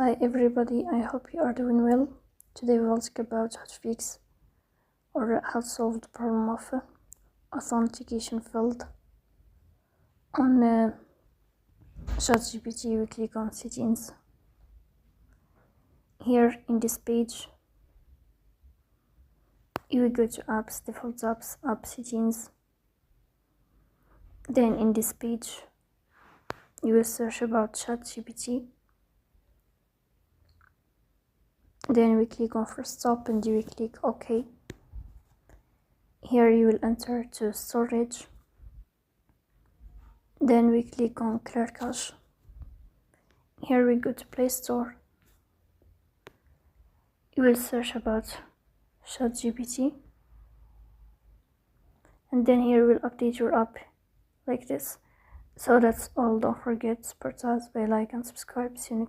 Hi everybody, I hope you are doing well. Today we will talk about how to fix or how to solve the problem of authentication failed. On ChatGPT we click on settings. Here in this page you will go to apps, default apps, app settings. Then in this page you will search about ChatGPT. Then we click on first stop and you will click OK. Here you will enter to storage. Then we click on clear cache. Here we go to Play Store. You will search about ChatGPT. And then here we'll update your app like this. So that's all. Don't forget to support us by like and subscribe. See you next time.